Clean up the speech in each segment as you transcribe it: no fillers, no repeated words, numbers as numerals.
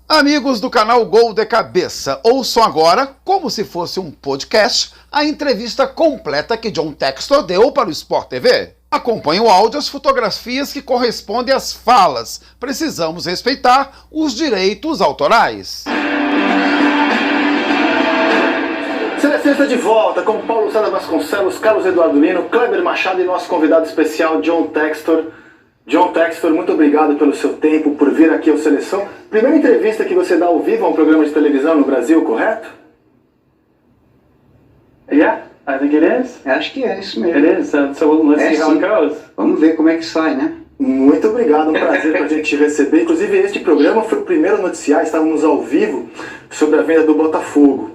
Amigos do canal Gol de Cabeça, ouçam agora, como se fosse um podcast, a entrevista completa que John Textor deu para o Sport TV. Acompanhe o áudio e as fotografias que correspondem às falas. Precisamos respeitar os direitos autorais. Seleção está de volta com Paulo César Vasconcelos, Carlos Eduardo Lino, Kleber Machado e nosso convidado especial, John Textor. John Textor, muito obrigado pelo seu tempo, por vir aqui ao Seleção. Primeira entrevista que você dá ao vivo a um programa de televisão no Brasil, correto? Yeah, I think it is. Acho que é isso mesmo. It is. So let's see how it goes. Vamos ver como é que sai, né? Muito obrigado, um prazer para a gente te receber. Inclusive, este programa foi o primeiro noticiário, estávamos ao vivo sobre a venda do Botafogo.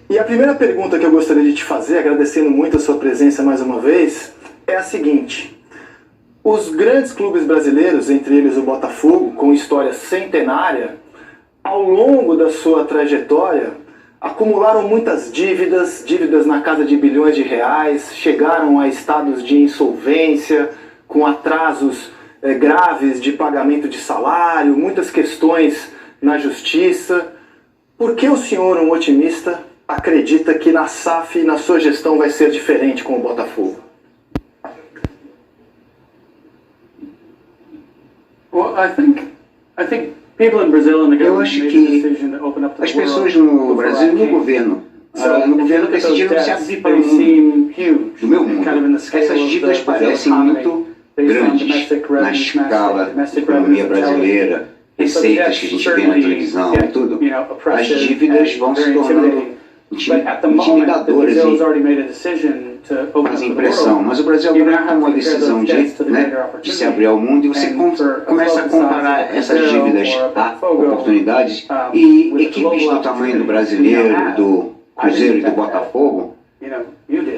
E a primeira pergunta que eu gostaria de te fazer, agradecendo muito a sua presença mais uma vez, é a seguinte. Os grandes clubes brasileiros, entre eles o Botafogo, com história centenária, ao longo da sua trajetória, acumularam muitas dívidas na casa de bilhões de reais, chegaram a estados de insolvência, com atrasos graves de pagamento de salário, muitas questões na justiça. Por que o senhor, um otimista, acredita que na SAF, na sua gestão, vai ser diferente com o Botafogo? Well, I think people in Brazil and the Eu government acho made a que decision to open up the as world pessoas no before Brasil, I no came. governo, So, no if you governo look at those decidiram se debts, abrir para o they mundo, seem huge, do meu mundo. kind of in the scale Essas of dívidas the Brazil parecem economy, muito based on grandes domestic na revenue, escala da domestic economia revenue brasileira, receitas que a gente vê na televisão e tudo. As dívidas vão se tornando intimidadoras e fazem impressão. Mas o Brasil agora tomou a decisão de se abrir ao mundo e você começa a comparar essas dívidas a oportunidades e equipes do tamanho do brasileiro, do Cruzeiro e do Botafogo.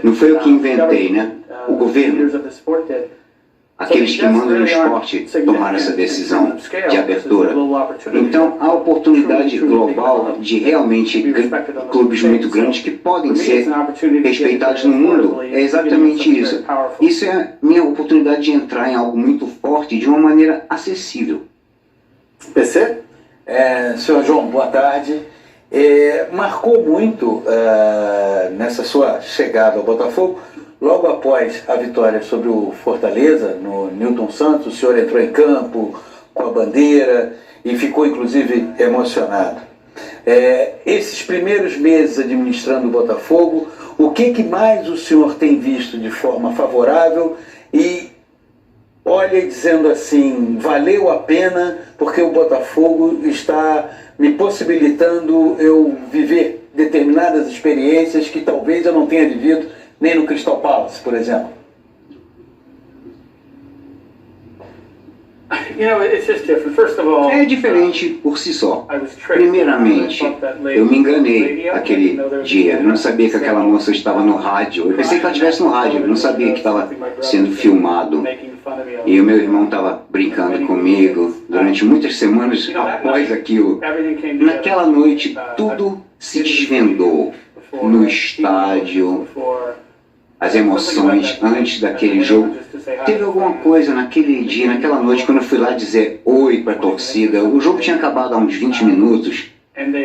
Não foi eu que inventei, né? O governo, aqueles que mandam no esporte, tomaram essa decisão de abertura. Então, a oportunidade global de realmente clubes muito grandes que podem ser respeitados no mundo é exatamente isso. Isso é a minha oportunidade de entrar em algo muito forte de uma maneira acessível. PC? Senhor João, boa tarde. Marcou muito nessa sua chegada ao Botafogo. Logo após a vitória sobre o Fortaleza, no Newton Santos, o senhor entrou em campo com a bandeira e ficou inclusive emocionado. Esses primeiros meses administrando o Botafogo, o que mais o senhor tem visto de forma favorável e olha dizendo assim, valeu a pena porque o Botafogo está me possibilitando eu viver determinadas experiências que talvez eu não tenha vivido nem no Crystal Palace, por exemplo? É diferente por si só. Primeiramente, eu me enganei aquele dia. Eu não sabia que aquela moça estava no rádio. Eu pensei que ela estivesse no rádio. Eu não sabia que estava sendo filmado. E o meu irmão estava brincando comigo durante muitas semanas após aquilo. Naquela noite, tudo se desvendou no estádio. As emoções antes daquele jogo. Teve alguma coisa naquele dia, naquela noite, quando eu fui lá dizer oi para a torcida. O jogo tinha acabado há uns 20 minutos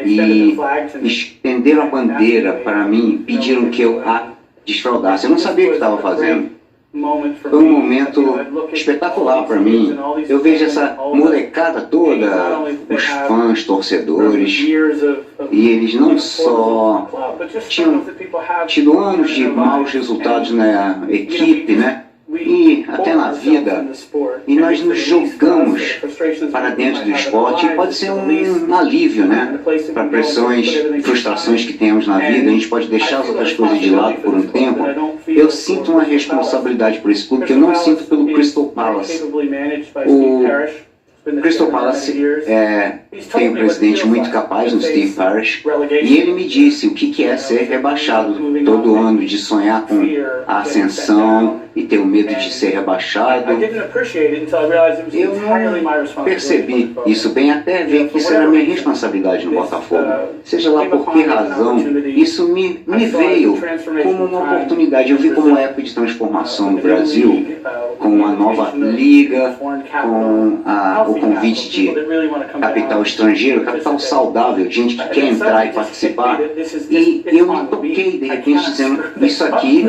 e estenderam a bandeira para mim, pediram que eu a desfraldasse. Eu não sabia o que estava fazendo. Foi um momento espetacular para mim. Eu vejo essa molecada toda, os fãs, torcedores, e eles não só tinham tido anos de maus resultados na equipe, né? E até na vida, e nós nos jogamos para dentro do esporte, e pode ser um alívio, né? Para pressões e frustrações que temos na vida, a gente pode deixar as outras coisas de lado por um tempo. Eu sinto uma responsabilidade por esse clube que eu não sinto pelo Crystal Palace. O Crystal Palace tem um presidente muito capaz, no Steve Parish, e ele me disse o que é ser rebaixado todo ano, de sonhar com a ascensão e tenho medo de ser rebaixado. Eu não percebi isso bem até ver que isso era minha responsabilidade no Botafogo. Seja lá por que razão, isso me veio como uma oportunidade. Eu vi como uma época de transformação no Brasil, com a nova liga, com o convite de capital estrangeiro, capital saudável, gente que quer entrar e participar. E eu me toquei, de repente, dizendo, isso aqui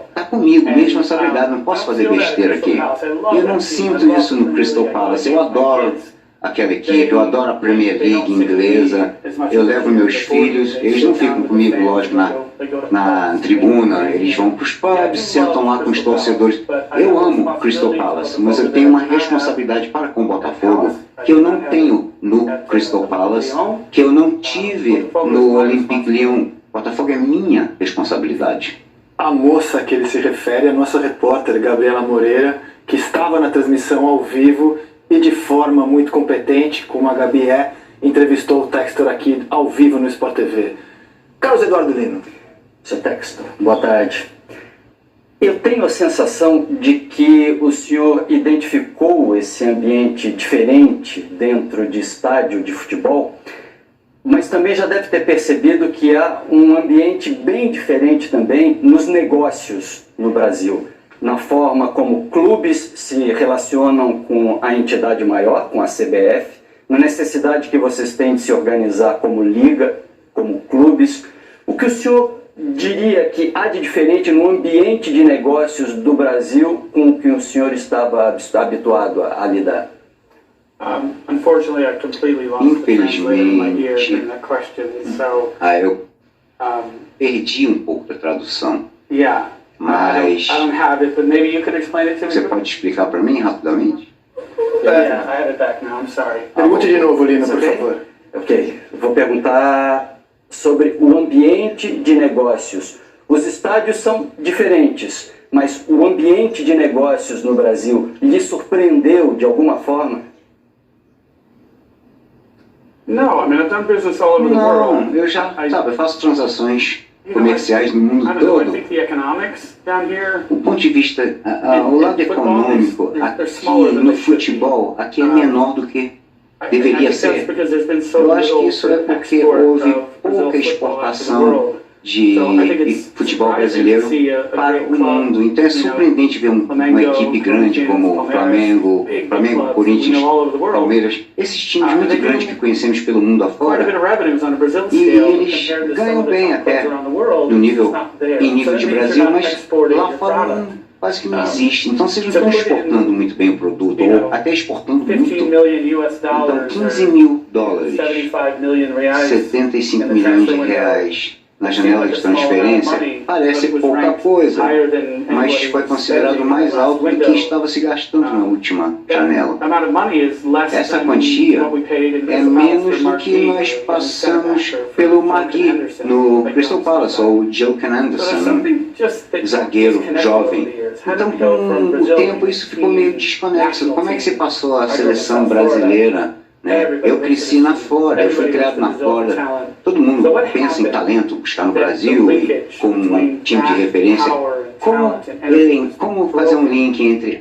está comigo, minha responsabilidade, não posso fazer besteira aqui. Eu não sinto isso no Crystal Palace. Eu adoro aquela equipe, eu adoro a Premier League inglesa, eu levo meus filhos, eles não ficam comigo, lógico, na tribuna, eles vão para os pubs, sentam lá com os torcedores. Eu amo o Crystal Palace, mas eu tenho uma responsabilidade para com o Botafogo que eu não tenho no Crystal Palace, que eu não tive no Olympique Lyon. Botafogo é minha responsabilidade. A moça a que ele se refere é a nossa repórter Gabriela Moreira, que estava na transmissão ao vivo e de forma muito competente, como a Gabi entrevistou o Textor aqui ao vivo no Sport TV. Carlos Eduardo Lino. Seu Textor, boa tarde. Eu tenho a sensação de que o senhor identificou esse ambiente diferente dentro de estádio de futebol, mas também já deve ter percebido que há um ambiente bem diferente também nos negócios no Brasil, na forma como clubes se relacionam com a entidade maior, com a CBF, na necessidade que vocês têm de se organizar como liga, como clubes. O que o senhor diria que há de diferente no ambiente de negócios do Brasil com o que o senhor estava habituado a lidar? Infelizmente, eu perdi um pouco da tradução. Mas você pode explicar para mim rapidamente? Pergunte de novo, Lino, por favor. Ok, vou perguntar sobre o ambiente de negócios. Os estádios são diferentes, mas o ambiente de negócios no Brasil lhe surpreendeu de alguma forma? Não, eu já, eu faço transações comerciais no mundo todo. O ponto de vista, o lado econômico aqui no futebol, aqui é menor do que deveria ser. Eu acho que isso é porque houve pouca exportação de futebol brasileiro para o mundo. Então é surpreendente ver uma equipe grande como o Flamengo, Corinthians, Palmeiras, esses times muito grandes que conhecemos pelo mundo afora, e eles ganham bem até no nível de Brasil, mas lá fora quase que não existe. Então vocês não estão exportando muito bem o produto, ou até exportando muito. Então $15 mil, 75 milhões de reais na janela de transferência, parece pouca coisa, mas foi considerado mais alto do que estava se gastando na última janela. Essa quantia é menos do que nós passamos pelo Magui no Crystal Palace, ou o Joe Anderson, zagueiro jovem. Então, com o tempo, isso ficou meio desconexo. Como é que se passou a seleção brasileira? Eu cresci na fora, eu fui criado na fora. Todo mundo pensa em talento, buscar no Brasil e como um time de referência. Como fazer um link entre...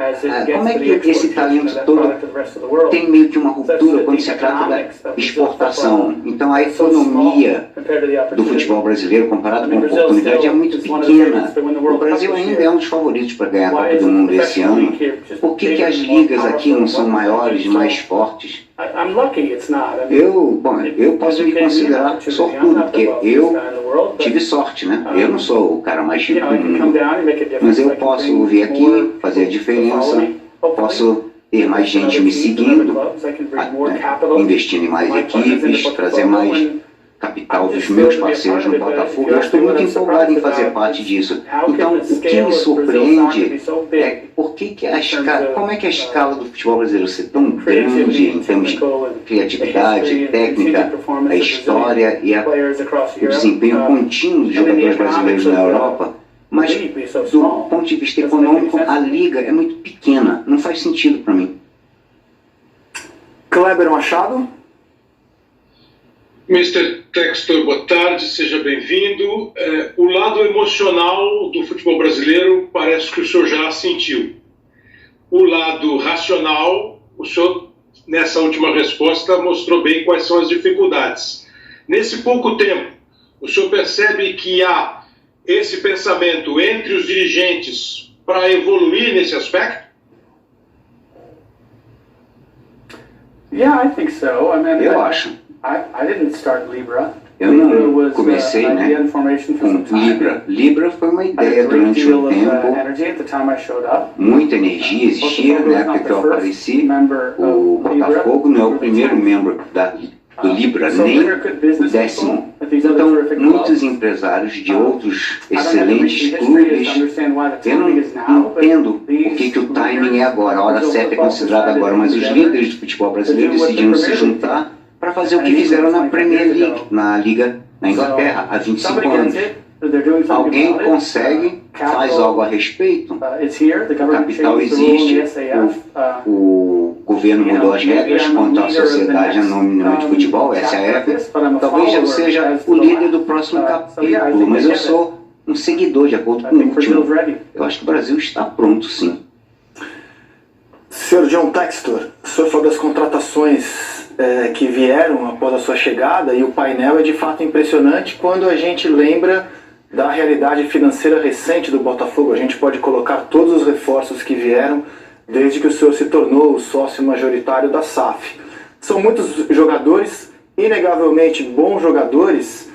como é que esse talento todo tem meio que uma ruptura quando se trata da exportação? Então a economia do futebol brasileiro, comparado com a oportunidade, é muito pequena. O Brasil ainda é um dos favoritos para ganhar a Copa do Mundo esse ano. Por que as ligas aqui não são maiores e mais fortes? Eu posso me considerar sortudo, porque eu tive sorte, né? Eu não sou o cara mais rico do mundo, mas eu posso vir aqui, fazer a diferença, posso ter mais gente me seguindo, investindo em mais equipes, trazer mais capital dos meus parceiros no Botafogo. Eu estou muito empolgado em fazer parte disso. Então, o que me surpreende é como é que a escala do futebol brasileiro ser tão grande em termos de criatividade, técnica, a história e o desempenho contínuo dos jogadores brasileiros na Europa, mas do ponto de vista econômico, a liga é muito pequena, não faz sentido para mim. Kleber Machado? Mr. Textor, boa tarde, seja bem-vindo. O lado emocional do futebol brasileiro parece que o senhor já sentiu. O lado racional, o senhor, nessa última resposta, mostrou bem quais são as dificuldades. Nesse pouco tempo, o senhor percebe que há esse pensamento entre os dirigentes para evoluir nesse aspecto? Yeah, I think so. Eu acho. I didn't start Libra. Eu não comecei, né, com Libra. Libra foi uma ideia durante um tempo. Muita energia existia na época que eu apareci. O Botafogo não é o primeiro membro do Libra, nem o 10º. Então, muitos empresários de outros excelentes clubes, eu não entendo o que o timing é agora, a hora certa é considerada agora, mas os líderes do futebol brasileiro decidiram se juntar para fazer o que fizeram na Premier League, na Liga na Inglaterra, há 25 anos. Alguém consegue, faz algo a respeito, o capital existe, o governo mudou as regras quanto à Sociedade Anônima de Futebol, SAF, talvez eu seja o líder do próximo capítulo, mas eu sou um seguidor, de acordo com o último. Eu acho que o Brasil está pronto, sim. Sr. John Textor, o senhor falou das contratações que vieram após a sua chegada, e o painel é de fato impressionante quando a gente lembra da realidade financeira recente do Botafogo. A gente pode colocar todos os reforços que vieram desde que o senhor se tornou o sócio majoritário da SAF. São muitos jogadores, inegavelmente bons jogadores,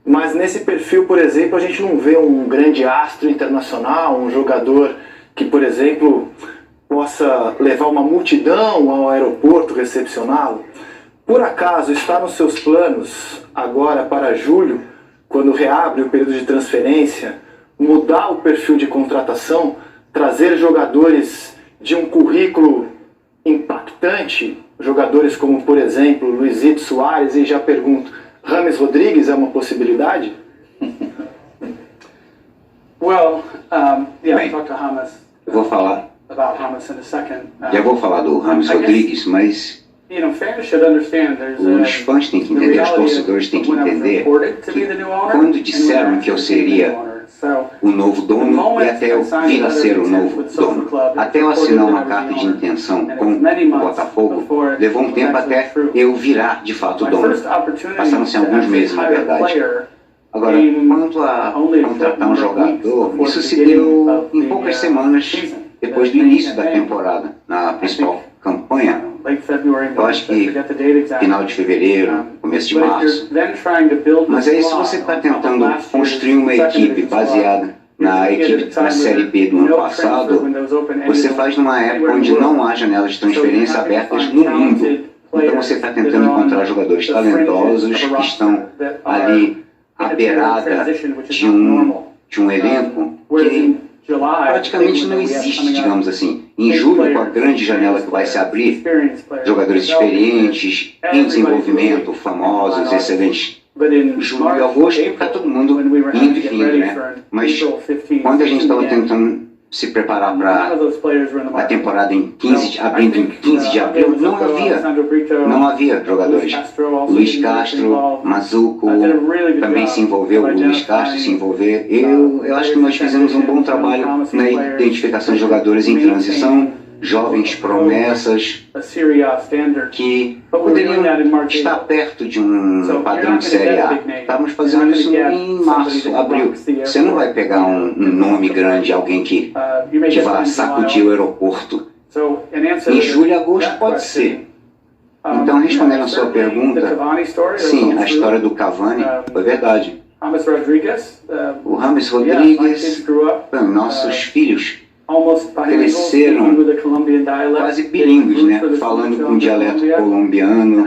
mas nesse perfil, por exemplo, a gente não vê um grande astro internacional, um jogador que, por exemplo, possa levar uma multidão ao aeroporto, recepcioná-lo. Por acaso está nos seus planos, agora para julho, quando reabre o período de transferência, mudar o perfil de contratação, trazer jogadores de um currículo impactante, jogadores como, por exemplo, Luizito Soares, e já pergunto, James Rodrigues é uma possibilidade? Well, yeah, Bem, I'll talk to James. Eu vou falar. Já vou falar do James Rodrigues, mas os fãs têm que entender, os torcedores têm que entender que quando disseram que eu seria o novo dono e até eu vir a ser o novo dono, até eu assinar uma carta de intenção com o Botafogo, levou um tempo até eu virar de fato dono. Passaram-se alguns meses, na verdade. Agora, quanto a contratar um jogador, isso se deu em poucas semanas depois do início da temporada, na principal campanha. Eu acho que final de fevereiro, começo de março. Mas aí se você está tentando construir uma equipe baseada na equipe na Série B do ano passado, você faz numa época onde não há janelas de transferência abertas no mundo. Então você está tentando encontrar jogadores talentosos que estão ali à beirada de um elenco que praticamente não existe, digamos assim. Em julho, com a grande janela que vai se abrir, jogadores experientes, em desenvolvimento, famosos, excelentes. Julho e agosto, está todo mundo indo e vindo, né? Mas quando a gente estava tentando se preparar para a temporada abrindo em 15 de abril, não havia jogadores. Luiz Castro, Mazuco também se envolveu, o Luiz Castro se envolveu. Eu acho que nós fizemos um bom trabalho na identificação de jogadores em transição, jovens promessas que poderiam estar perto de um padrão de Série A. Estávamos fazendo isso em março, abril. Você não vai pegar um nome grande, alguém que vá sacudir o aeroporto. Em julho e agosto pode ser. Então, respondendo a sua pergunta, sim, a história do Cavani foi verdade. O James Rodrigues, nossos filhos cresceram quase bilíngues, né? Falando com dialeto colombiano,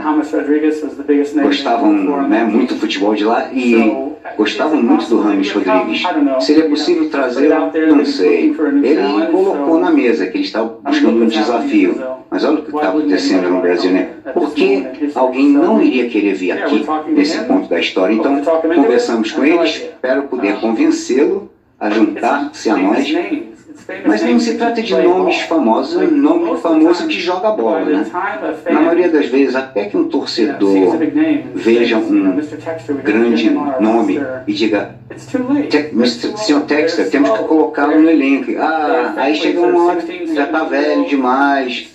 gostavam, né, muito do futebol de lá e gostavam muito do James Rodrigues. Seria possível trazê-lo? Não sei. Ele colocou na mesa que ele estava buscando um desafio. Mas olha o que está acontecendo no Brasil, né? Por que alguém não iria querer vir aqui nesse ponto da história? Então, conversamos com ele, espero poder convencê-lo a juntar-se a nós Mas não se trata de nomes famosos, é um nome famoso que joga bola, né? Na maioria das vezes, até que um torcedor veja um grande nome e diga: Sr. Textor, temos que colocá-lo no elenco. Aí chega uma hora, já está velho demais,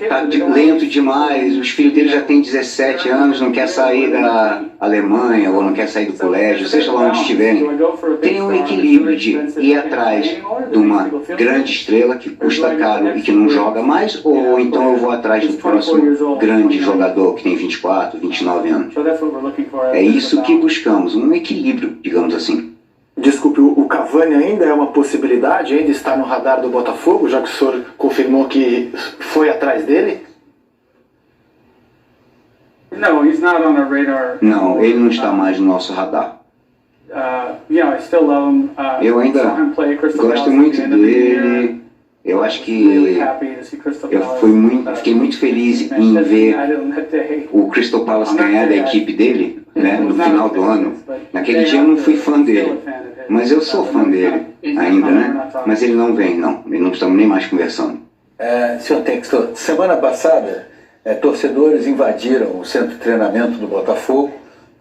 está lento demais, os filhos dele já têm 17 anos, não quer sair da Alemanha ou não quer sair do colégio, seja lá onde estiverem. Tem um equilíbrio de ir atrás de uma grande estrela que custa caro e que não joga mais, ou então eu vou atrás do próximo grande jogador que tem 24, 29 anos. É isso que buscamos, um equilíbrio, digamos assim. Desculpe, o Cavani ainda é uma possibilidade? Ainda está no radar do Botafogo, já que o senhor confirmou que foi atrás dele? Não, ele não está mais no nosso radar. Eu ainda gosto muito dele. Eu acho que fiquei muito feliz em ver o Crystal Palace ganhar da equipe dele, né, no final do ano. Naquele dia eu não fui fã dele, mas eu sou fã dele ainda, né? Mas ele não vem, não. Não estamos nem mais conversando. Sr. Textor, semana passada, torcedores invadiram o centro de treinamento do Botafogo,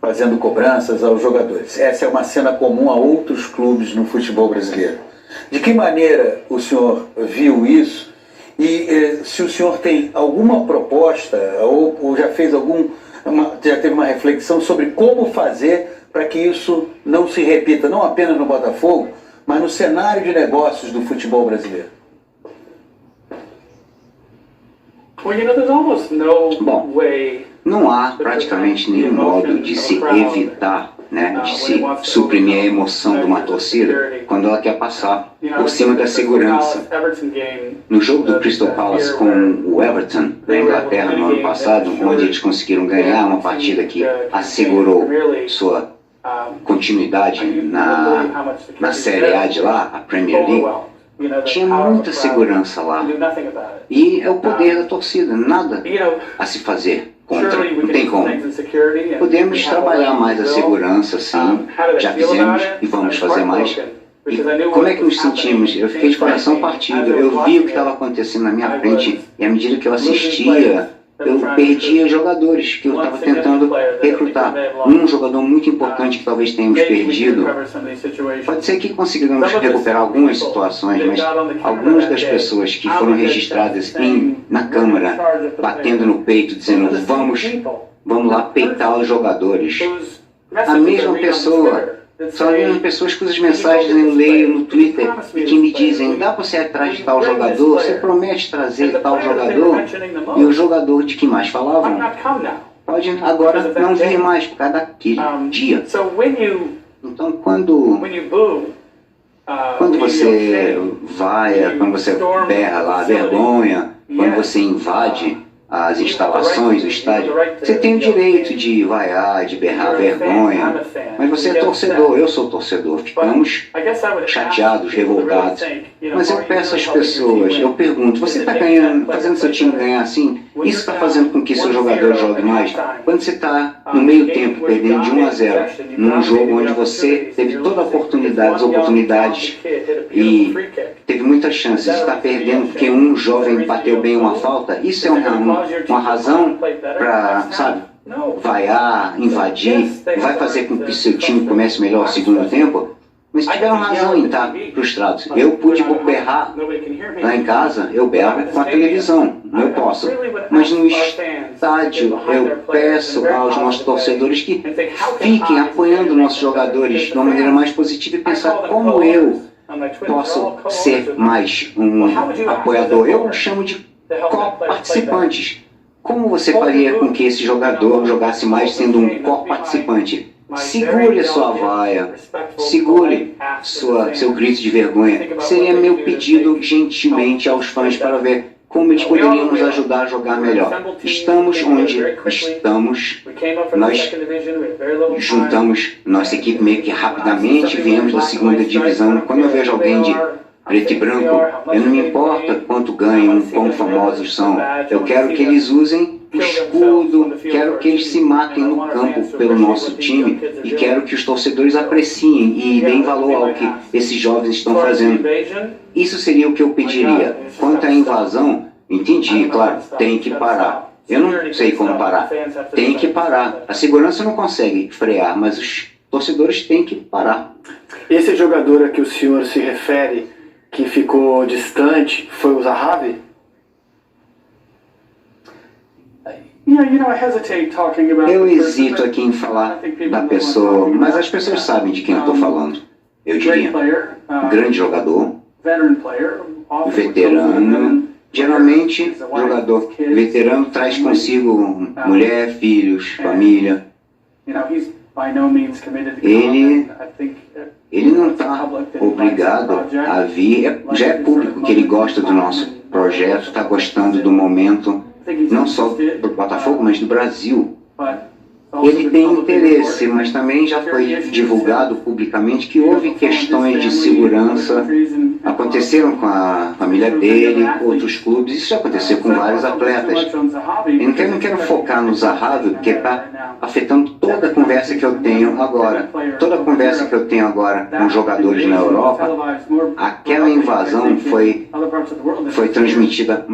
fazendo cobranças aos jogadores. Essa é uma cena comum a outros clubes no futebol brasileiro. De que maneira o senhor viu isso? E se o senhor tem alguma proposta ou já fez já teve uma reflexão sobre como fazer para que isso não se repita, não apenas no Botafogo, mas no cenário de negócios do futebol brasileiro? Bom, não há praticamente nenhum modo de se evitar, né, de se suprimir a emoção de uma torcida quando ela quer passar por cima da segurança. No jogo do Crystal Palace com o Everton, na Inglaterra, no ano passado, onde eles conseguiram ganhar uma partida que assegurou sua continuidade na Série A de lá, a Premier League, tinha muita segurança lá. E é o poder da torcida, nada a se fazer contra, não tem como. Podemos trabalhar mais a segurança, sim, já fizemos e vamos fazer mais. E como é que nos sentimos? Eu fiquei de coração partido, eu vi o que estava acontecendo na minha frente e à medida que eu assistia, eu perdia jogadores que eu estava tentando recrutar. Um jogador muito importante que talvez tenhamos perdido. Pode ser que consigamos recuperar algumas situações, mas algumas das pessoas que foram registradas na Câmara, batendo no peito, dizendo vamos lá peitar os jogadores. A mesma pessoa. São as mesmas pessoas cujas mensagens eu leio no Twitter e que me dizem: dá para você ir atrás de tal jogador, você promete trazer tal jogador, e o jogador de que mais falavam pode agora não vir mais por causa daquele dia. Então quando você quando você berra lá vergonha, quando você invade as instalações do estádio, você tem o direito de vaiar, de berrar vergonha, mas você é torcedor, eu sou torcedor, ficamos chateados, revoltados, mas eu peço às pessoas, eu pergunto: você está ganhando, fazendo seu time ganhar assim? Isso está fazendo com que seu jogador jogue mais? Quando você está no meio tempo perdendo de 1-0 num jogo onde você teve todas as oportunidades e teve muitas chances de estar perdendo porque um jovem bateu bem uma falta, isso é uma razão para, sabe, vaiar, invadir, vai fazer com que seu time comece melhor o segundo tempo? Mas tiveram razão em estar frustrados. Eu pude berrar lá em casa, eu berro com a televisão, eu posso. Mas no estádio eu peço aos nossos torcedores que fiquem apoiando nossos jogadores de uma maneira mais positiva e pensar como eu posso ser mais um apoiador. Eu chamo de co-participantes. Como você faria com que esse jogador jogasse mais sendo um co-participante? Segure a sua vaia, segure seu grito de vergonha. Seria meu pedido gentilmente aos fãs para ver como eles poderiam nos ajudar a jogar melhor. Estamos onde estamos, nós juntamos nossa equipe meio que rapidamente, viemos da segunda divisão. Quando eu vejo alguém de preto e branco, eu não me importa quanto ganham, quão famosos são. Eu quero que eles usem escudo, quero que eles se matem no campo pelo nosso time e quero que os torcedores apreciem e deem valor ao que esses jovens estão fazendo. Isso seria o que eu pediria. Quanto à invasão, entendi, claro, tem que parar. Eu não sei como parar. Tem que parar. A segurança não consegue frear, mas os torcedores têm que parar. Esse jogador a que o senhor se refere, que ficou distante, foi o Zahavi? Eu hesito aqui em falar da pessoa, mas as pessoas sabem de quem eu estou falando. Eu diria, grande jogador, veterano. Geralmente, jogador veterano traz consigo mulher, filhos, família. Ele não está obrigado a vir, já é público que ele gosta do nosso projeto, está gostando do momento, não só do Botafogo, mas do Brasil. Ele tem interesse, mas também já foi divulgado publicamente que houve questões de segurança, aconteceram com a família dele, outros clubes, isso já aconteceu com vários atletas. Eu não quero focar no Zahavi, porque está afetando toda a conversa que eu tenho agora. Toda a conversa que eu tenho agora com jogadores na Europa, aquela invasão foi transmitida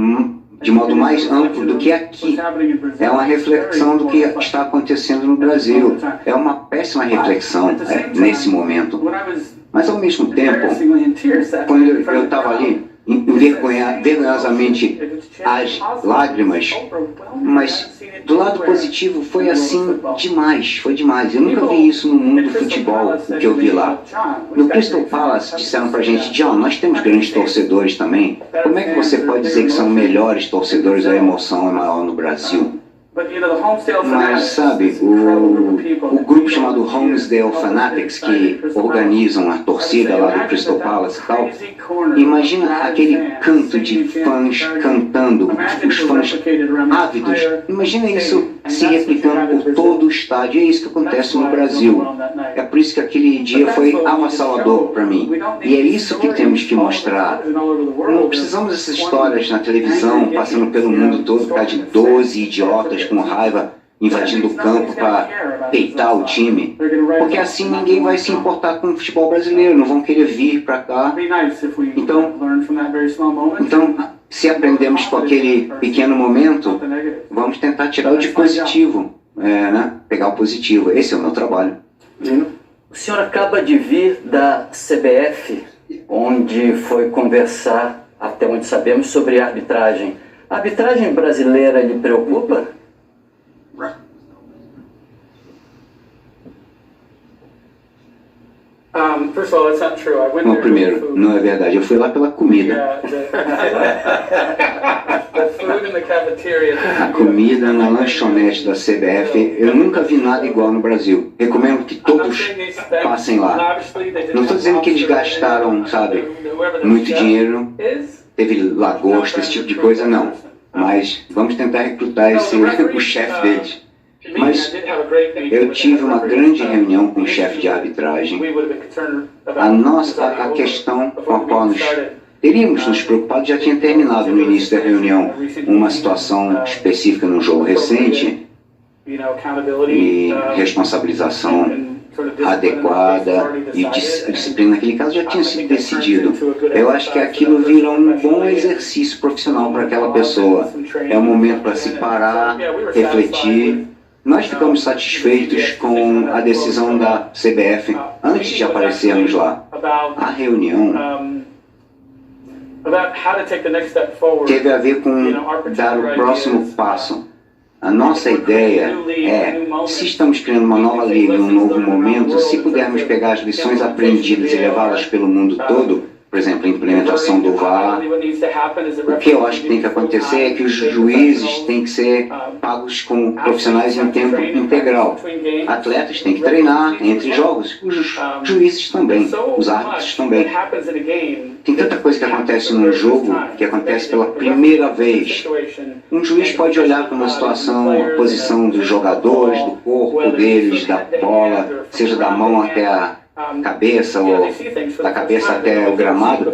de modo mais amplo do que aqui. É uma reflexão do que está acontecendo no Brasil. É uma péssima reflexão nesse momento. Mas, ao mesmo tempo, quando eu estava ali, vergonhosamente as lágrimas, mas do lado positivo foi assim demais, foi demais. Eu nunca vi isso no mundo do futebol, o que eu vi lá. No Crystal Palace disseram pra gente, John, nós temos grandes torcedores também. Como é que você pode dizer que são melhores torcedores, a emoção é maior no Brasil? Mas, sabe, o grupo chamado Homesdale Fanatics, que organizam a torcida lá do Crystal Palace e tal, imagina aquele canto de fãs cantando, os fãs ávidos. Imagina isso se replicando por todo o estádio. É isso que acontece no Brasil. É por isso que aquele dia foi avassalador para mim. E é isso que temos que mostrar. Não precisamos dessas histórias na televisão, passando pelo mundo todo, por causa de 12 idiotas com raiva invadindo o campo para peitar o time, porque assim ninguém vai se importar com o futebol brasileiro, não vão querer vir para cá. Então, se aprendemos com aquele pequeno momento, vamos tentar tirar o de positivo, né? Pegar o positivo. Esse é o meu trabalho. O senhor acaba de vir da CBF, onde foi conversar, até onde sabemos, sobre arbitragem. A arbitragem brasileira lhe preocupa? Bom, primeiro, não é verdade. Eu fui lá pela comida. A comida na lanchonete da CBF, eu nunca vi nada igual no Brasil. Recomendo que todos passem lá. Não estou dizendo que eles gastaram, sabe, muito dinheiro, teve lagosta, esse tipo de coisa, não. Mas vamos tentar recrutar o chefe deles. Mas eu tive uma grande reunião com o chefe de arbitragem. A questão com a qual nós teríamos nos preocupado já tinha terminado no início da reunião. Uma situação específica no jogo recente e responsabilização adequada e disciplina naquele caso já tinha sido decidido. Eu acho que aquilo vira um bom exercício profissional para aquela pessoa. É um momento para se parar, refletir. Nós ficamos satisfeitos com a decisão da CBF antes de aparecermos lá. A reunião teve a ver com dar o próximo passo. A nossa ideia é, se estamos criando uma nova liga, um novo momento, se pudermos pegar as lições aprendidas e levá-las pelo mundo todo, por exemplo, a implementação do VAR, o que eu acho que tem que acontecer é que os juízes têm que ser pagos como profissionais em tempo integral. Atletas têm que treinar entre jogos, os juízes também, os árbitros também. Tem tanta coisa que acontece num jogo que acontece pela primeira vez. Um juiz pode olhar para uma situação, a posição dos jogadores, do corpo deles, da bola, seja da mão até cabeça ou da cabeça até o gramado,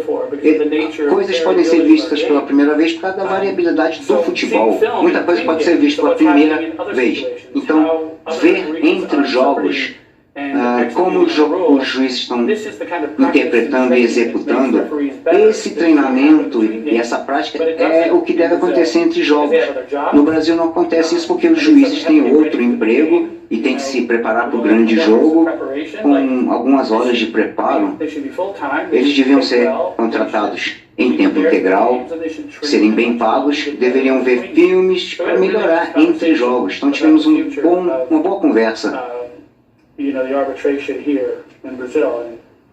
coisas podem ser vistas pela primeira vez por causa da variabilidade do futebol. Muita coisa pode ser vista pela primeira vez. Então, ver entre os jogos como os juízes estão interpretando e executando, esse treinamento e essa prática é o que deve acontecer entre jogos. No Brasil não acontece isso porque os juízes têm outro emprego e têm que se preparar para o grande jogo com algumas horas de preparo. Eles deviam ser contratados em tempo integral, serem bem pagos, deveriam ver filmes para melhorar entre jogos. Então tivemos uma boa conversa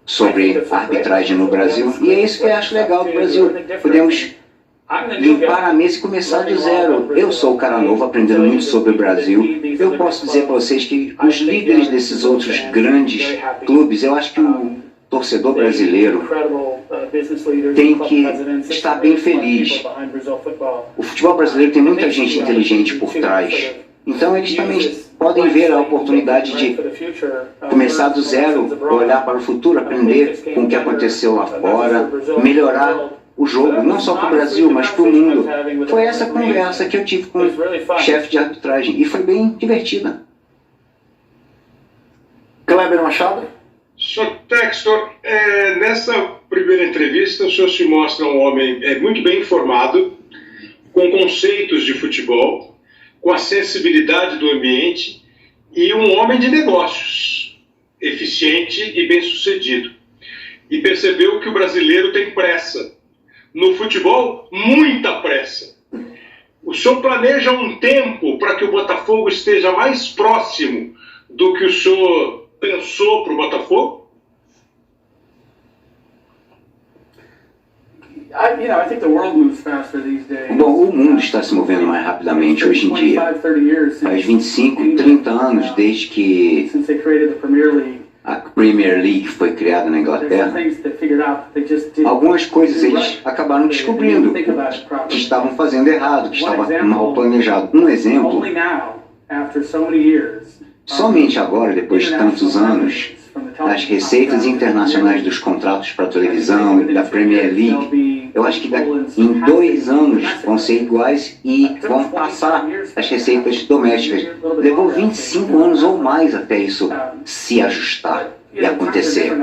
sobre a arbitragem no Brasil, e é isso que eu acho legal do Brasil. Podemos limpar a mesa e começar do zero. Eu sou o cara novo, aprendendo muito sobre o Brasil. Eu posso dizer para vocês que os líderes desses outros grandes clubes, eu acho que o torcedor brasileiro tem que estar bem feliz. O futebol brasileiro tem muita gente inteligente por trás. Então eles também podem ver a oportunidade de começar do zero, olhar para o futuro, aprender com o que aconteceu lá fora, melhorar o jogo, não só para o Brasil, mas para o mundo. Foi essa conversa que eu tive com o chefe de arbitragem e foi bem divertida. Kleber Machado? Sr. Textor, nessa primeira entrevista o senhor se mostra um homem muito bem informado, com conceitos de futebol, com a sensibilidade do ambiente e um homem de negócios, eficiente e bem-sucedido. E percebeu que o brasileiro tem pressa. No futebol, muita pressa. O senhor planeja um tempo para que o Botafogo esteja mais próximo do que o senhor pensou para o Botafogo? Bom, o mundo está se movendo mais rapidamente hoje em dia. Faz 25, 30 anos desde que a Premier League foi criada na Inglaterra. Algumas coisas eles acabaram descobrindo que estavam fazendo errado, que estava mal planejado. Um exemplo, somente agora, depois de tantos anos, as receitas internacionais dos contratos para televisão e da Premier League, eu acho que em 2 anos vão ser iguais e vão passar as receitas domésticas. Levou 25 anos ou mais até isso se ajustar e acontecer.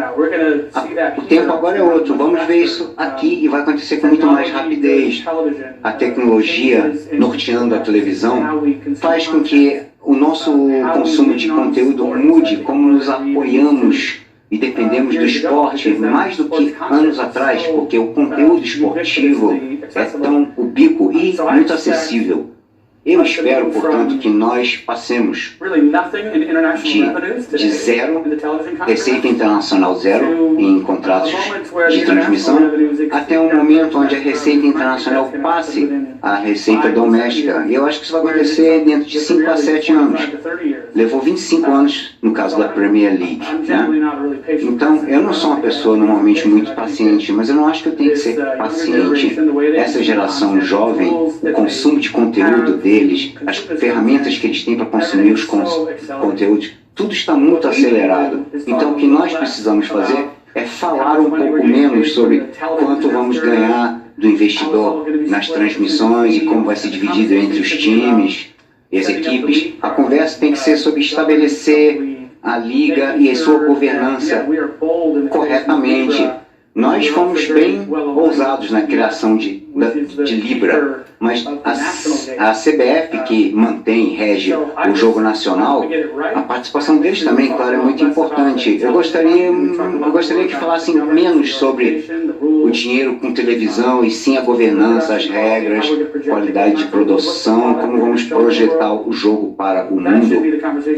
O tempo agora é outro. Vamos ver isso aqui e vai acontecer com muito mais rapidez. A tecnologia norteando a televisão faz com que o nosso consumo de conteúdo mude, como nos apoiamos e dependemos do esporte mais do que anos atrás, porque o conteúdo esportivo é tão ubíquo e muito acessível. Eu espero, portanto, que nós passemos de zero, receita internacional zero em contratos de transmissão, até um momento onde a receita internacional passe a receita doméstica. E eu acho que isso vai acontecer dentro de 5 a 7 anos. Levou 25 anos no caso da Premier League, né? Então, eu não sou uma pessoa normalmente muito paciente, mas eu não acho que eu tenho que ser paciente. Essa geração jovem, o consumo de conteúdo deles, as ferramentas que eles têm para consumir os conteúdos, tudo está muito acelerado. Então, o que nós precisamos fazer é falar um pouco menos sobre quanto vamos ganhar do investidor nas transmissões e como vai ser dividido entre os times e as equipes. A conversa tem que ser sobre estabelecer a liga e a sua governança corretamente. Nós fomos bem ousados na criação de Libra, mas a CBF, que mantém e rege o jogo nacional, a participação deles também, claro, é muito importante. Eu gostaria que falassem menos sobre o dinheiro com televisão e sim a governança, as regras, qualidade de produção, como vamos projetar o jogo para o mundo,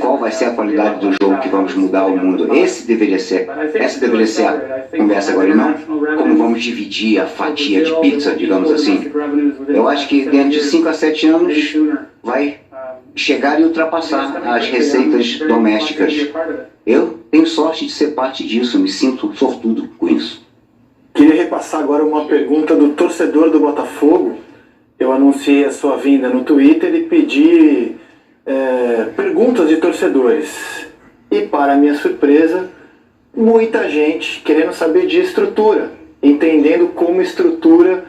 qual vai ser a qualidade do jogo que vamos mudar o mundo. Essa deveria ser a conversa agora, e não como vamos dividir a fatia de pizza, digamos assim. Eu acho que dentro de 5 a 7 anos vai chegar e ultrapassar as receitas domésticas. Eu tenho sorte de ser parte disso, me sinto sortudo com isso. Queria repassar agora uma pergunta do torcedor do Botafogo. Eu anunciei a sua vinda no Twitter e pedi perguntas de torcedores. E para minha surpresa, muita gente querendo saber de estrutura, entendendo como estrutura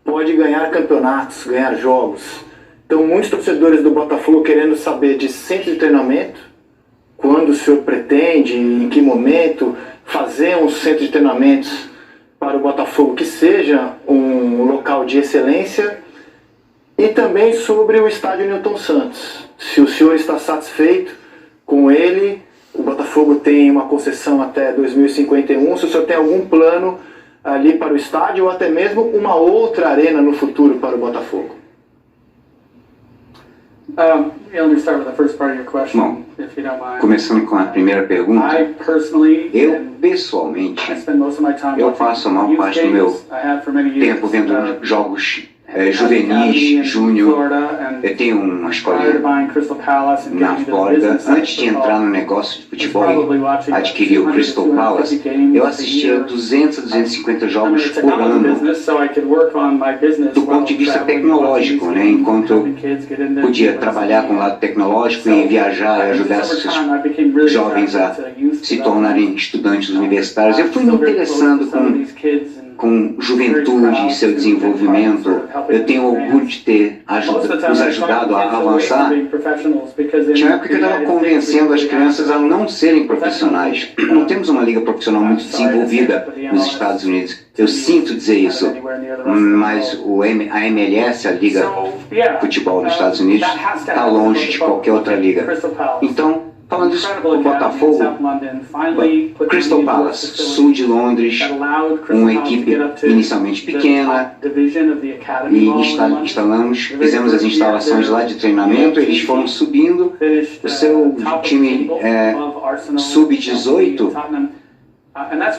pode ganhar campeonatos, ganhar jogos. Então, muitos torcedores do Botafogo querendo saber de centro de treinamento, quando o senhor pretende, em que momento, fazer um centro de treinamentos para o Botafogo que seja um local de excelência, e também sobre o estádio Newton Santos. Se o senhor está satisfeito com ele, o Botafogo tem uma concessão até 2051, se o senhor tem algum plano ali para o estádio ou até mesmo uma outra arena no futuro para o Botafogo. Bom, começando com a primeira pergunta, eu pessoalmente, eu passo a maior parte do meu tempo vendo jogos juvenis, júnior. Eu tenho uma escolinha na Flórida. Antes de entrar no negócio de futebol e adquirir o Crystal Palace, eu assistia 200, 250 jogos por ano do ponto de vista tecnológico, né? Enquanto eu podia trabalhar com o lado tecnológico e viajar e ajudar esses jovens a se tornarem estudantes universitários. Eu fui me interessando com juventude e seu desenvolvimento. Eu tenho orgulho de ter nos ajudado a avançar. Tinha época que eu estava convencendo as crianças a não serem profissionais. Não temos uma liga profissional muito desenvolvida nos Estados Unidos. Eu sinto dizer isso, mas a MLS, a Liga de Futebol nos Estados Unidos, está longe de qualquer outra liga. Então, falando isso, o Botafogo, Crystal Palace, sul de Londres, uma equipe inicialmente pequena, e fizemos as instalações lá de treinamento, eles foram subindo, o seu time sub-18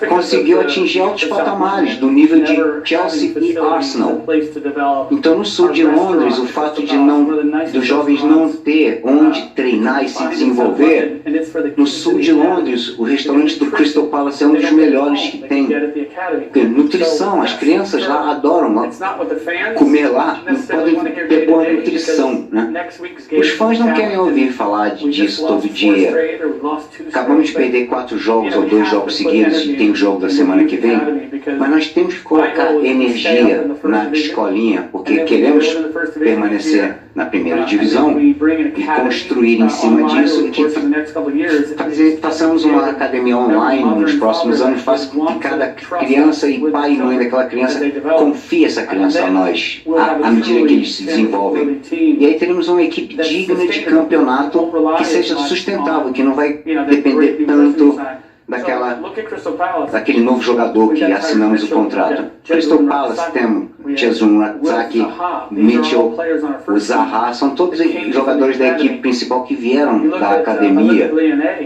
conseguiu atingir altos patamares do nível de Chelsea e Arsenal. Então, no sul de Londres, o fato dos jovens não ter onde treinar e se desenvolver, no sul de Londres, o restaurante do Crystal Palace é um dos melhores que tem. Porque nutrição, as crianças lá adoram comer lá, não podem ter boa nutrição, né? Os fãs não querem ouvir falar disso todo dia. Acabamos de perder 4 jogos ou 2 jogos seguidos, e tem o jogo da semana que vem, mas nós temos que colocar energia na escolinha, porque queremos permanecer na primeira divisão e construir em cima disso, que façamos uma academia online nos próximos anos, faça com que cada criança e pai e mãe daquela criança confie essa criança a nós, à medida que eles se desenvolvem. E aí teremos uma equipe digna de campeonato que seja sustentável, que não vai depender tanto daquele novo jogador que assinamos o contrato. Crystal Palace temos Chezun Razaki, Mitchell, o Zaha, são todos jogadores da equipe principal que vieram da academia,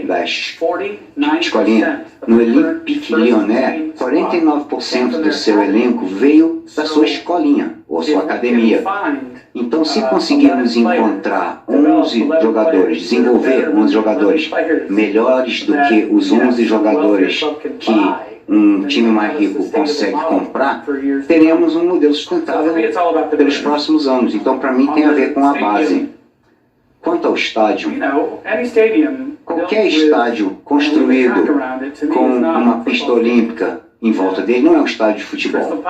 da escolinha. No Olympique Lyonnais, 49% do seu elenco veio da sua escolinha, ou sua academia. Então, se conseguirmos encontrar 11 jogadores, desenvolver 11 jogadores melhores do que os 11 jogadores que um time mais rico consegue comprar, teremos um modelo sustentável pelos próximos anos. Então, para mim, tem a ver com a base. Quanto ao estádio, qualquer estádio construído com uma pista olímpica em volta dele não é um estádio de futebol.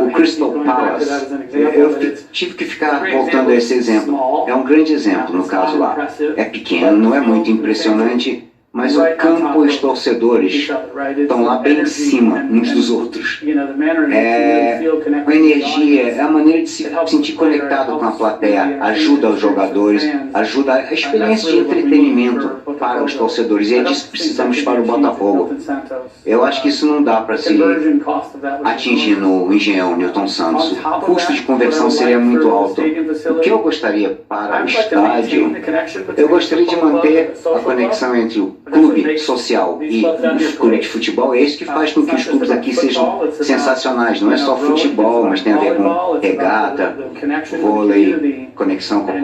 O Crystal Palace, eu tive que ficar voltando a esse exemplo. É um grande exemplo no caso lá. É pequeno, não é muito impressionante, mas o campo e os torcedores estão lá bem em cima uns dos outros. A energia, é a maneira de se sentir conectado com a plateia, ajuda os jogadores, ajuda a experiência de entretenimento para os torcedores. E é disso que precisamos para o Botafogo. Eu acho que isso não dá para se atingir no Engenhão Newton Santos. O custo de conversão seria muito alto. O que eu gostaria para o estádio, eu gostaria de manter a conexão entre o clube social e o clube de futebol. É isso que faz com que os clubes aqui sejam sensacionais. Não é só futebol, mas tem a ver com regata, vôlei, conexão com a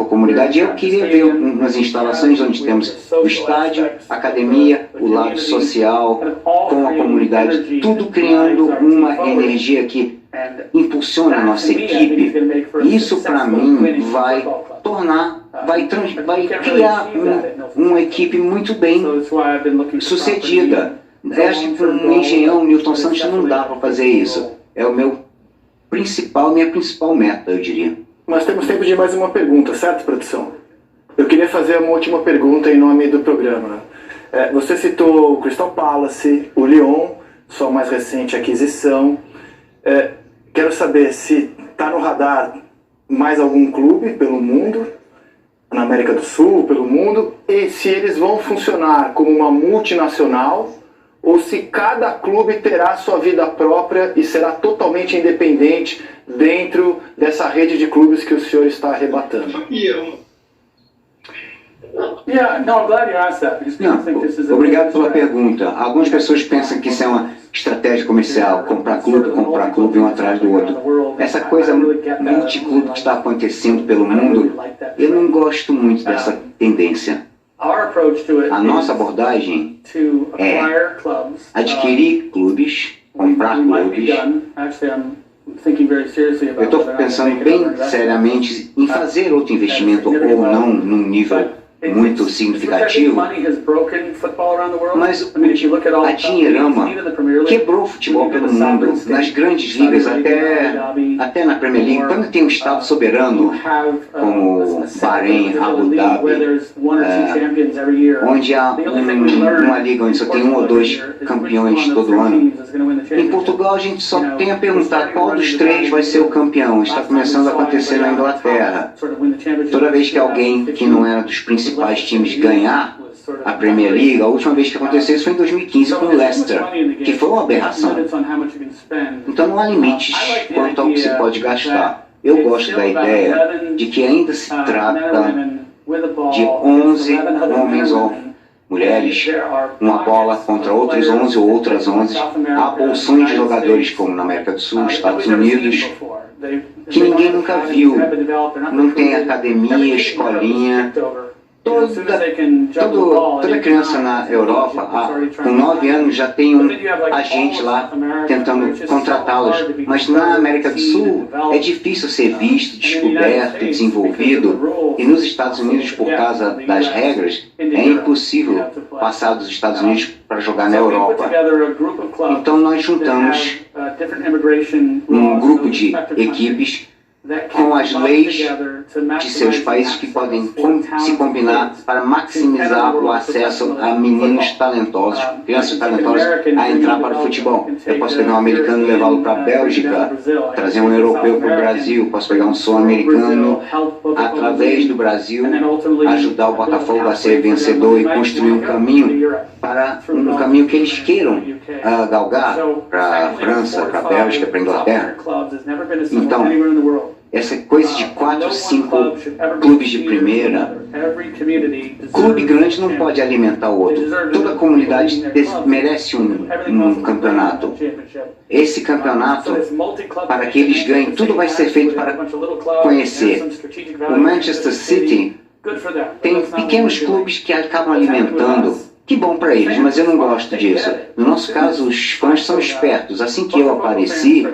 comunidade. Eu queria ver umas instalações onde temos o estádio, a academia, o lado social, com a comunidade, tudo criando uma energia que impulsiona a nossa equipe. Isso, para mim, vai tornar vai criar uma equipe muito bem sucedida. Acho que um engenhão, Newton Santos, não dá para fazer isso. É o minha principal meta, eu diria. Nós temos tempo de mais uma pergunta, certo, produção? Eu queria fazer uma última pergunta em nome do programa. Você citou o Crystal Palace, o Lyon, sua mais recente aquisição. Quero saber se está no radar mais algum clube pelo mundo, na América do Sul, pelo mundo, e se eles vão funcionar como uma multinacional ou se cada clube terá sua vida própria e será totalmente independente dentro dessa rede de clubes que o senhor está arrebatando. Não, obrigado pela pergunta. Algumas pessoas pensam que isso é uma estratégia comercial, comprar clube um atrás do outro. Essa coisa multiclube que está acontecendo pelo mundo, eu não gosto muito dessa tendência. A nossa abordagem é adquirir clubes, comprar clubes. Eu estou pensando bem seriamente em fazer outro investimento ou não num nível muito significativo, mas a Dinheirama quebrou o futebol pelo mundo, nas grandes ligas, até na Premier League. Quando tem um estado soberano, como Bahrein, Abu Dhabi, onde há uma liga onde só tem um ou dois campeões todo ano. Em Portugal a gente só tem a perguntar qual dos três vai ser o campeão. Está começando a acontecer na Inglaterra. Toda vez que alguém que não era dos principais times ganhar a Premier League, a última vez que aconteceu isso foi em 2015 com o Leicester, que foi uma aberração. Então não há limites quanto ao que se pode gastar. Eu gosto da ideia de que ainda se trata de 11 homens ou mulheres, uma bola contra outros 11 ou outras 11. Há bolsões de jogadores como na América do Sul, Estados Unidos, que ninguém nunca viu. Não tem academia, escolinha. Toda criança na Europa, com 9 anos, já tem um agente lá tentando contratá-los. Mas na América do Sul é difícil ser visto, descoberto, desenvolvido. E nos Estados Unidos, por causa das regras, é impossível passar dos Estados Unidos para jogar na Europa. Então nós juntamos um grupo de equipes com as leis de seus países que podem se combinar para maximizar o acesso a meninos talentosos, crianças talentosas, a entrar para o futebol. Eu posso pegar um americano e levá-lo para a Bélgica, trazer um europeu para o Brasil, posso pegar um sul-americano através do Brasil, ajudar o Botafogo a ser vencedor e construir um caminho que eles queiram galgar para a França, para a Bélgica, para a Inglaterra. Então, essa coisa de 4 ou 5 clubes de primeira, clube grande não pode alimentar o outro. Toda comunidade merece um campeonato. Esse campeonato, para que eles ganhem, tudo vai ser feito para conhecer. O Manchester City tem pequenos clubes que acabam alimentando. Que bom para eles, mas eu não gosto disso. No nosso caso, os fãs são espertos. Assim que eu apareci,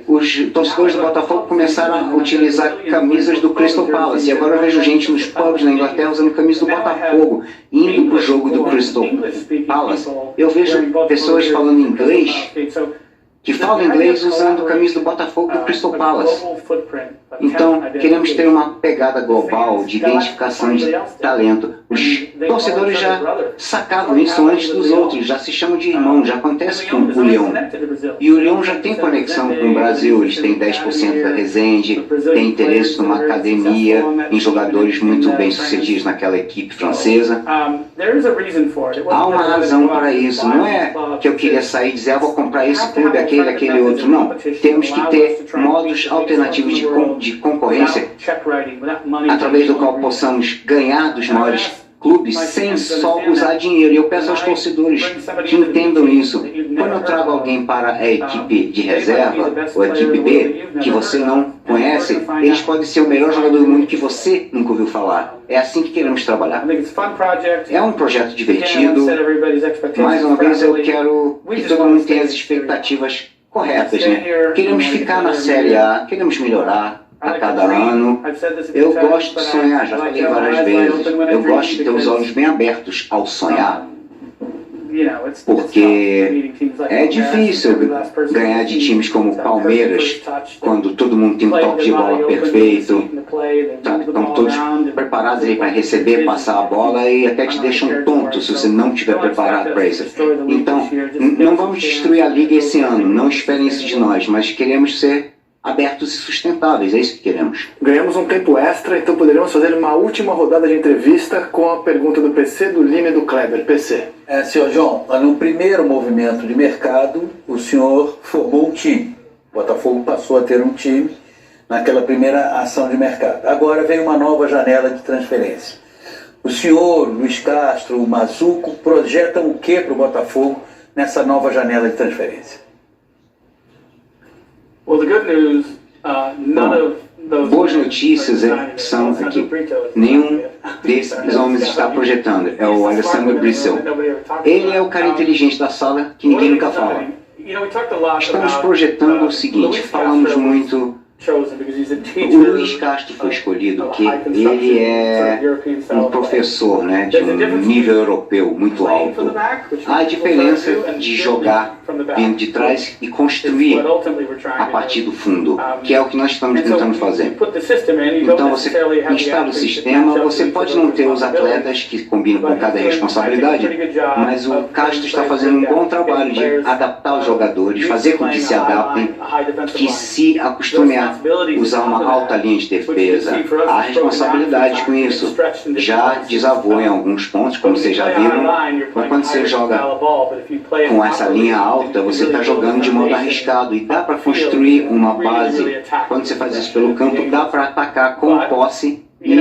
os torcedores do Botafogo começaram a utilizar camisas do Crystal Palace. E agora eu vejo gente nos pubs na Inglaterra usando camisas do Botafogo, indo para o jogo do Crystal Palace. Eu vejo pessoas falando inglês, que falam inglês usando camisa do Botafogo do Crystal Palace. Então, queremos ter uma pegada global de identificação de talento. Os torcedores já sacavam isso antes dos outros, já se chamam de irmão, já acontece com o Lyon. E o Lyon já tem conexão com o Brasil, eles têm 10% da Resende, tem interesse numa academia, em jogadores muito bem-sucedidos naquela equipe francesa. Há uma razão para isso, não é que eu queria sair e dizer, eu vou comprar esse clube, aquele outro, não. Temos que ter modos alternativos de concorrência, através do qual possamos ganhar dos maiores clubes sem só usar dinheiro. E eu peço aos torcedores que entendam isso. Quando eu trago alguém para a equipe de reserva, ou a equipe B, que você não conhece, eles podem ser o melhor jogador do mundo que você nunca ouviu falar. É assim que queremos trabalhar. É um projeto divertido. Mais uma vez, eu quero que todo mundo tenha as expectativas corretas, né? Queremos ficar na Série A, queremos melhorar. a cada ano. Eu gosto de sonhar, já falei várias vezes. Eu gosto de ter os olhos bem abertos ao sonhar. Porque é difícil ganhar de times como o Palmeiras, quando todo mundo tem um toque de bola perfeito, estão todos preparados aí para receber, passar a bola e até te deixam tonto se você não estiver preparado para isso. Então, não vamos destruir a liga esse ano, não esperem isso de nós, mas queremos ser abertos e sustentáveis, é isso que queremos. Ganhamos um tempo extra, então poderíamos fazer uma última rodada de entrevista com a pergunta do PC, do Lima e do Kleber. PC. Senhor João, no primeiro movimento de mercado, o senhor formou um time. O Botafogo passou a ter um time naquela primeira ação de mercado. Agora vem uma nova janela de transferência. O senhor, Luiz Castro, o Mazuco, projetam o que para o Botafogo nessa nova janela de transferência? Well, the good news, none of those Boas notícias são que nenhum desses homens está projetando. É o Alessandro Brissell. Ele é o cara inteligente da sala que ninguém nunca fala. Estamos projetando o seguinte, falamos muito. O Luiz Castro foi escolhido porque ele é um professor, né, de um nível europeu muito alto. Há a diferença de jogar vindo de trás e construir a partir do fundo, que é o que nós estamos tentando fazer. Então você instala o sistema, você pode não ter os atletas que combinam com cada responsabilidade, mas o Castro está fazendo um bom trabalho de adaptar os jogadores, fazer com que se adaptem, que se acostumem a usar uma alta linha de defesa. Há responsabilidade com isso. Já desavou em alguns pontos, como vocês já viram, mas quando você joga com essa linha alta, você está jogando de modo arriscado e dá para construir uma base. Quando você faz isso pelo campo, dá para atacar com posse e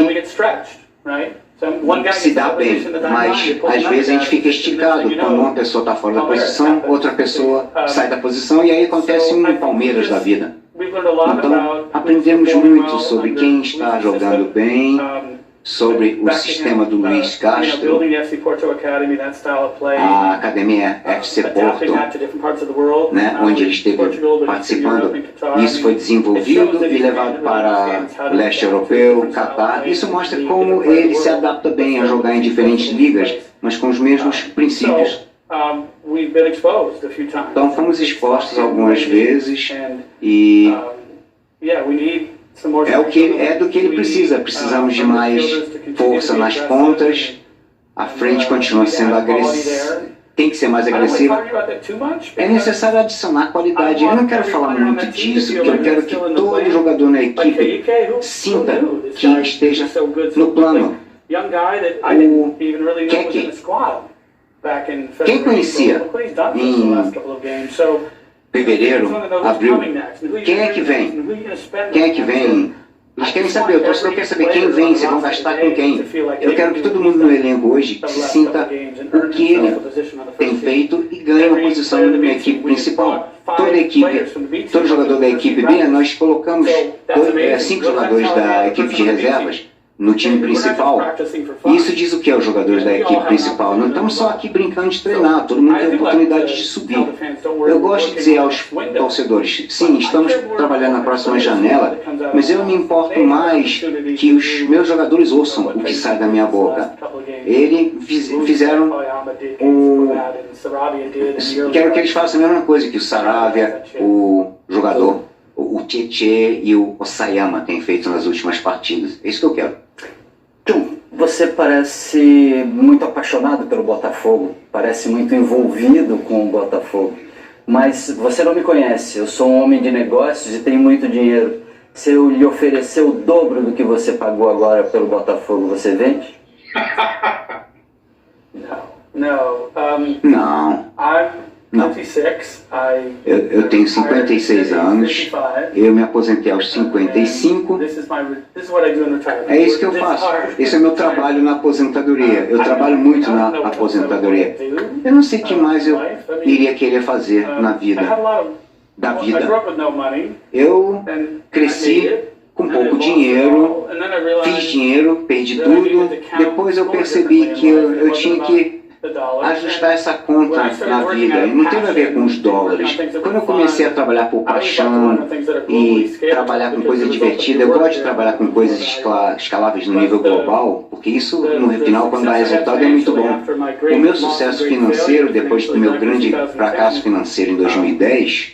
se dá bem, mas às vezes a gente fica esticado quando uma pessoa está fora da posição, outra pessoa sai da posição e aí acontece um Palmeiras da vida. Então, aprendemos muito sobre quem está jogando bem, sobre o sistema do Luiz Castro, a Academia FC Porto, né, onde ele esteve participando. Isso foi desenvolvido e levado para o leste europeu, Catar. Isso mostra como ele se adapta bem a jogar em diferentes ligas, mas com os mesmos princípios. Então fomos expostos algumas vezes e é do que ele precisa. Precisamos de mais força nas pontas. A frente continua sendo agressiva. Tem que ser mais agressiva. É necessário adicionar qualidade. Eu não quero falar muito disso, porque eu quero que todo jogador na equipe sinta que esteja no plano. O Keke, quem conhecia em fevereiro, abril, quem é que vem? Quem é que vem? Eles querem saber, o torcedor quer saber quem vem, vocês vão gastar com quem. Eu quero que todo mundo no elenco hoje se sinta o que ele tem feito e ganhe uma posição na equipe principal. Toda equipe, todo jogador da equipe B, nós colocamos 5 jogadores da equipe de reservas no time principal. Isso diz o que é os jogadores da equipe principal. Não estamos só aqui brincando de treinar, todo mundo tem a oportunidade de subir. Eu gosto de dizer aos torcedores, sim, estamos trabalhando na próxima janela, mas eu me importo mais que os meus jogadores ouçam o que sai da minha boca. Eles fizeram quero que eles façam a mesma coisa que o Saravia, o jogador, o Tietê e o Osayama têm feito nas últimas partidas. É isso que eu quero. John, você parece muito apaixonado pelo Botafogo, parece muito envolvido com o Botafogo, mas você não me conhece. Eu sou um homem de negócios e tenho muito dinheiro. Se eu lhe oferecer o dobro do que você pagou agora pelo Botafogo, você vende? Não. Não. Eu tenho 56 anos, eu me aposentei aos 55, é isso que eu faço, esse é meu trabalho na aposentadoria, eu trabalho muito na aposentadoria. Eu não sei o que mais eu iria querer fazer na vida, Eu cresci com pouco dinheiro, fiz dinheiro, perdi tudo, depois eu percebi que eu tinha que ajustar essa conta na vida. E não teve a ver com os dólares. Quando eu comecei a trabalhar por paixão e trabalhar com coisa divertida, eu gosto de trabalhar com coisas escaláveis no nível global, porque isso, no final, quando dá resultado, é muito bom. O meu sucesso financeiro, depois do meu grande fracasso financeiro em 2010,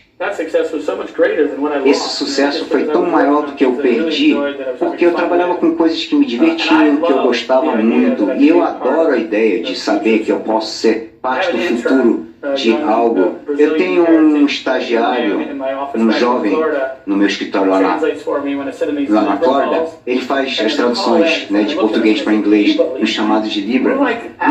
esse sucesso foi tão maior do que eu perdi, porque eu trabalhava com coisas que me divertiam, que eu gostava muito, e eu adoro a ideia de saber que eu posso ser parte do futuro de algo. Eu tenho um estagiário, um jovem, no meu escritório lá na Flórida. Ele faz as traduções, né, de português para inglês no chamado de Libra.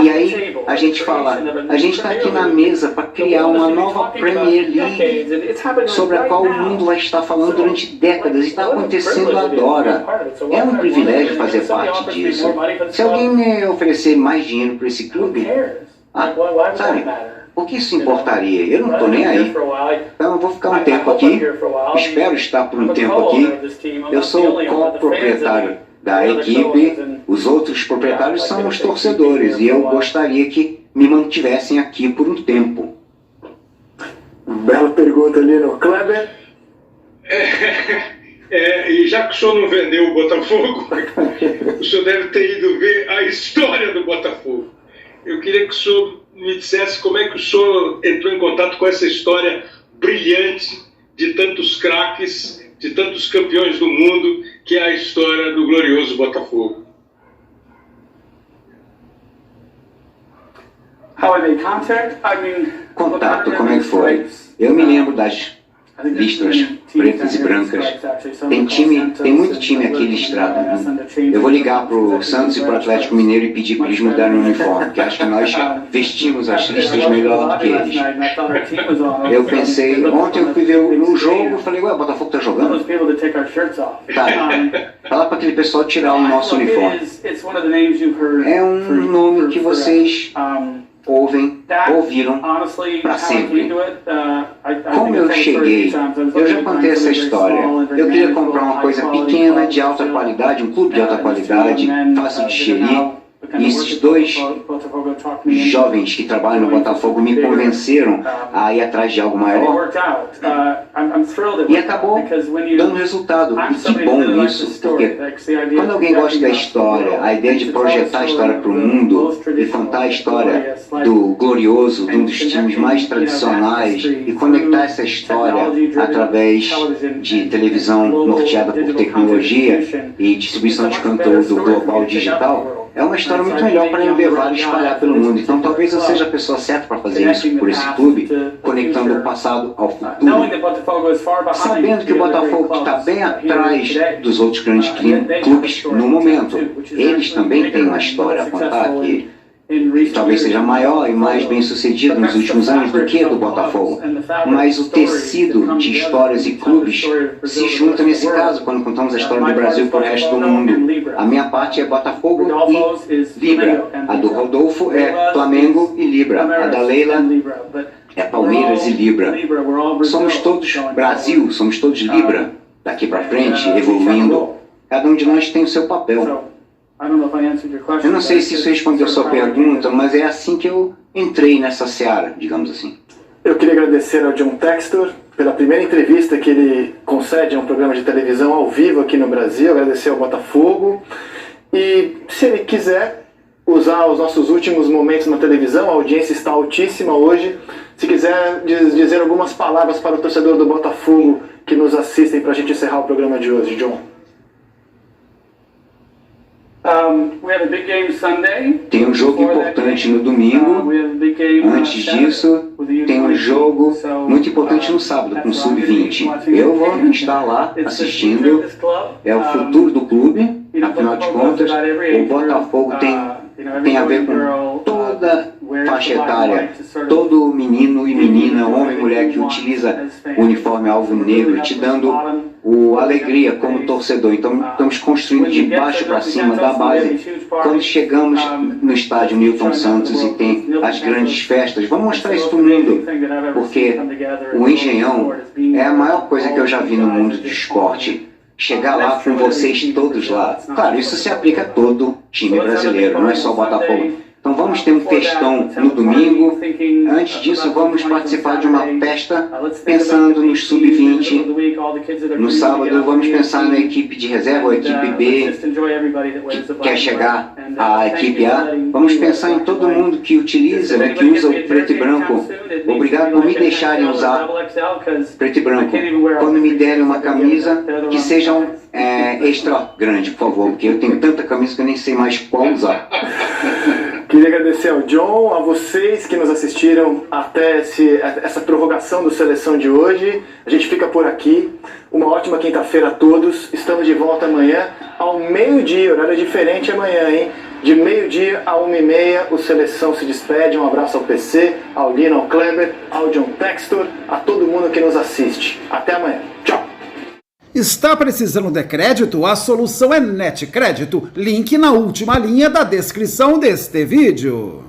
E aí a gente fala, a gente está aqui na mesa para criar uma nova Premier League sobre a qual o mundo vai estar falando durante décadas e está acontecendo agora. É um privilégio fazer parte disso. Se alguém me oferecer mais dinheiro para esse clube, sabe? O que isso importaria? Eu não estou nem aí. Então eu vou ficar um tempo aqui, espero estar por um tempo aqui. Eu sou o co-proprietário da equipe, os outros proprietários são os torcedores e eu gostaria que me mantivessem aqui por um tempo. Bela pergunta ali no Kleber. E já que o senhor não vendeu o Botafogo, o senhor deve ter ido ver a história do Botafogo. Eu queria que o senhor me dissesse como é que o senhor entrou em contato com essa história brilhante de tantos craques, de tantos campeões do mundo, que é a história do glorioso Botafogo. Contato, como é que foi? Eu me lembro das listras pretas e brancas. Tem muito time aqui listrado. Eu vou ligar pro Santos e pro Atlético Mineiro e pedir para eles mudarem o uniforme, porque acho que nós vestimos as listras melhor do que eles. Eu pensei, ontem eu fui ver o jogo e falei, ué, o Botafogo tá jogando? Tá. Fala para aquele pessoal tirar o nosso uniforme. É um nome que vocês ouviram para sempre. Como eu cheguei, eu já contei essa história. Eu queria comprar uma coisa pequena, de alta qualidade, um clube de alta qualidade, fácil de gerir. E esses dois jovens que trabalham no Botafogo me convenceram a ir atrás de algo maior. E acabou dando resultado. E que bom isso, porque quando alguém gosta da história, a ideia de projetar a história para o mundo e contar a história do glorioso, de um dos times mais tradicionais, e conectar essa história através de televisão norteada por tecnologia e distribuição de conteúdo global digital, é uma história muito melhor para elevar e espalhar pelo mundo. Então talvez eu seja a pessoa certa para fazer isso por esse clube, conectando o passado ao futuro. Sabendo que o Botafogo está bem atrás dos outros grandes clubes no momento. Eles também têm uma história a contar que talvez seja maior e mais bem sucedido nos últimos anos do que a do Botafogo. Mas o tecido de histórias e clubes se junta nesse caso quando contamos a história do Brasil para o resto do mundo. A minha parte é Botafogo e Libra. A do Rodolfo é Flamengo e Libra. A da Leila é Palmeiras e Libra. Somos todos Brasil, somos todos Libra. Daqui para frente, evoluindo. Cada um de nós tem o seu papel. Eu não sei se isso respondeu a sua pergunta, mas é assim que eu entrei nessa seara, digamos assim. Eu queria agradecer ao John Textor pela primeira entrevista que ele concede a um programa de televisão ao vivo aqui no Brasil, agradecer ao Botafogo. E se ele quiser usar os nossos últimos momentos na televisão, a audiência está altíssima hoje. Se quiser dizer algumas palavras para o torcedor do Botafogo que nos assistem para a gente encerrar o programa de hoje, John. Tem um jogo importante no domingo. Antes disso, tem um jogo muito importante no sábado com o Sub-20. Eu vou estar lá assistindo. É o futuro do clube. Afinal de contas, o Botafogo tem a ver com toda faixa etária, todo menino e menina, homem e mulher que utiliza o uniforme alvo negro, te dando alegria como torcedor. Então estamos construindo de baixo para cima, da base. Quando chegamos no estádio Newton Santos e tem as grandes festas, vamos mostrar isso para o mundo, porque o Engenhão é a maior coisa que eu já vi no mundo do esporte. Chegar lá com vocês todos lá. Claro, isso se aplica a todo time brasileiro, não é só o Botafogo. Então vamos ter um festão no domingo. Antes disso, vamos participar de uma festa pensando nos sub-20. No sábado, vamos pensar na equipe de reserva, a equipe B, que quer chegar à equipe A. Vamos pensar em todo mundo que utiliza, né, que usa o preto e branco. Obrigado por me deixarem usar preto e branco. Quando me derem uma camisa, que sejam extra grande, por favor, porque eu tenho tanta camisa que eu nem sei mais qual usar. Queria agradecer ao John, a vocês que nos assistiram até essa prorrogação do Seleção de hoje. A gente fica por aqui. Uma ótima quinta-feira a todos. Estamos de volta amanhã ao meio-dia, horário diferente amanhã, hein? De meio-dia a 1h30, o Seleção se despede. Um abraço ao PC, ao Lino, ao Kleber, ao John Textor, a todo mundo que nos assiste. Até amanhã. Tchau! Está precisando de crédito? A solução é NetCrédito. Link na última linha da descrição deste vídeo.